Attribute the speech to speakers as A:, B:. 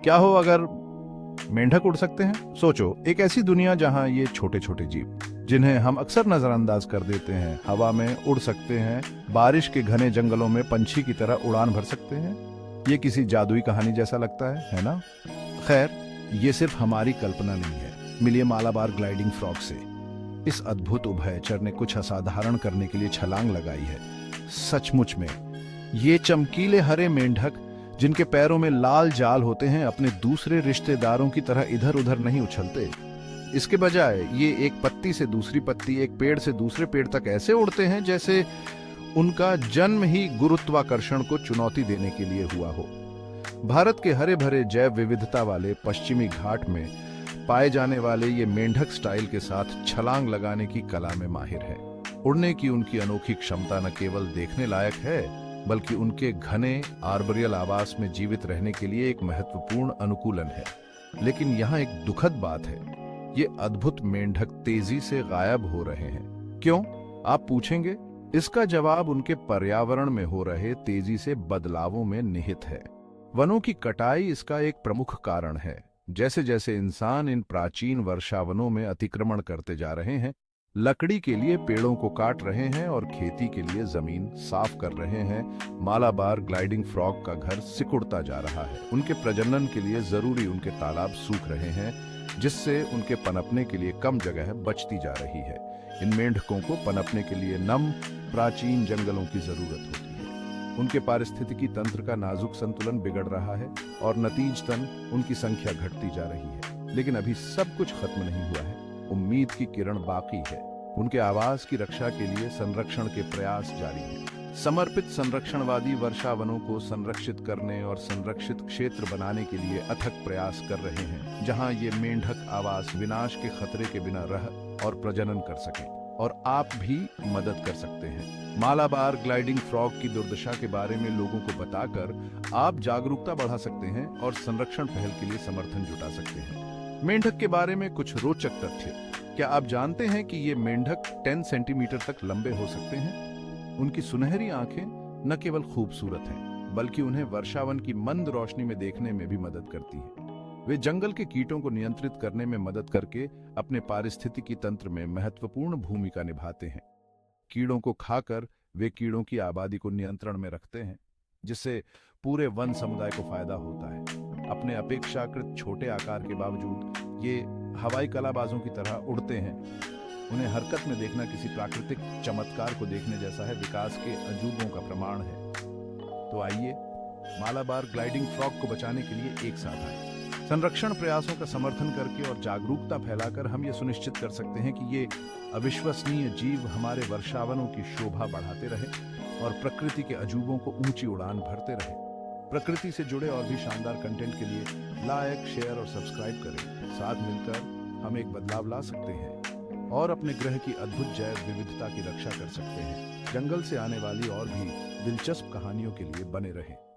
A: क्या हो अगर मेंढक उड़ सकते हैं? सोचो, एक ऐसी दुनिया जहां ये छोटे छोटे जीव जिन्हें हम अक्सर नजरअंदाज कर देते हैं, हवा में उड़ सकते हैं, बारिश के घने जंगलों में पंछी की तरह उड़ान भर सकते हैं। ये किसी जादुई कहानी जैसा लगता है ना? खैर, ये सिर्फ हमारी कल्पना नहीं है। मिलिए मालाबार ग्लाइडिंग फ्रॉग से। इस अद्भुत उभयचर ने कुछ असाधारण करने के लिए छलांग लगाई है। सचमुच में ये चमकीले हरे मेंढक, जिनके पैरों में लाल जाल होते हैं, अपने दूसरे रिश्तेदारों की तरह इधर उधर नहीं उछलते। इसके बजाय ये एक पत्ती से दूसरी पत्ती, एक पेड़ से दूसरे पेड़ तक ऐसे उड़ते हैं जैसे उनका जन्म ही गुरुत्वाकर्षण को चुनौती देने के लिए हुआ हो। भारत के हरे भरे जैव विविधता वाले पश्चिमी घाट में पाए जाने वाले ये मेंढक स्टाइल के साथ छलांग लगाने की कला में माहिर है। उड़ने की उनकी अनोखी क्षमता न केवल देखने लायक है, बल्कि उनके घने आर्बोरियल आवास में जीवित रहने के लिए एक महत्वपूर्ण अनुकूलन है। लेकिन यहाँ एक दुखद बात है, ये अद्भुत मेंढक तेजी से गायब हो रहे हैं। क्यों, आप पूछेंगे? इसका जवाब उनके पर्यावरण में हो रहे तेजी से बदलावों में निहित है। वनों की कटाई इसका एक प्रमुख कारण है। जैसे जैसे इंसान इन प्राचीन वर्षावनों में अतिक्रमण करते जा रहे हैं, लकड़ी के लिए पेड़ों को काट रहे हैं और खेती के लिए जमीन साफ कर रहे हैं, मालाबार ग्लाइडिंग फ्रॉग का घर सिकुड़ता जा रहा है। उनके प्रजनन के लिए जरूरी उनके तालाब सूख रहे हैं, जिससे उनके पनपने के लिए कम जगह बचती जा रही है। इन मेंढकों को पनपने के लिए नम प्राचीन जंगलों की जरूरत होती है। उनके पारिस्थितिकी तंत्र का नाजुक संतुलन बिगड़ रहा है और नतीजतन उनकी संख्या घटती जा रही है। लेकिन अभी सब कुछ खत्म नहीं हुआ है। उम्मीद की किरण बाकी है। उनके आवास की रक्षा के लिए संरक्षण के प्रयास जारी हैं। समर्पित संरक्षणवादी वर्षावनों को संरक्षित करने और संरक्षित क्षेत्र बनाने के लिए अथक प्रयास कर रहे हैं, जहां ये मेंढक आवास विनाश के खतरे के बिना रह और प्रजनन कर सकें। और आप भी मदद कर सकते हैं। मालाबार ग्लाइडिंग फ्रॉग की दुर्दशा के बारे में लोगों को बताकर आप जागरूकता बढ़ा सकते हैं और संरक्षण पहल के लिए समर्थन जुटा सकते हैं। मेंढक के बारे में कुछ रोचक तथ्य। क्या आप जानते हैं कि ये मेंढक 10 सेंटीमीटर तक लंबे हो सकते हैं? उनकी सुनहरी आंखें न केवल खूबसूरत हैं, बल्कि उन्हें वर्षावन की मंद रोशनी में देखने में भी मदद करती हैं। वे जंगल के कीटों को नियंत्रित करने में मदद करके अपने पारिस्थितिकी तंत्र में महत्वपूर्ण भूमिका निभाते हैं। कीड़ों को खाकर वे कीड़ों की आबादी को नियंत्रण में रखते हैं, जिससे पूरे वन समुदाय को फायदा होता है। अपने अपेक्षाकृत छोटे आकार के बावजूद ये हवाई कलाबाजों की तरह उड़ते हैं। उन्हें हरकत में देखना किसी प्राकृतिक चमत्कार को देखने जैसा है, विकास के अजूबों का प्रमाण है। तो आइए मालाबार ग्लाइडिंग फ्रॉग को बचाने के लिए एक साथ आए। संरक्षण प्रयासों का समर्थन करके और जागरूकता फैलाकर हम ये सुनिश्चित कर सकते हैं कि ये अविश्वसनीय जीव हमारे वर्षावनों की शोभा बढ़ाते रहे और प्रकृति के अजूबों को ऊंची उड़ान भरते रहे। प्रकृति से जुड़े और भी शानदार कंटेंट के लिए लाइक, शेयर और सब्सक्राइब करें। साथ मिलकर हम एक बदलाव ला सकते हैं और अपने ग्रह की अद्भुत जैव विविधता की रक्षा कर सकते हैं। जंगल से आने वाली और भी दिलचस्प कहानियों के लिए बने रहें।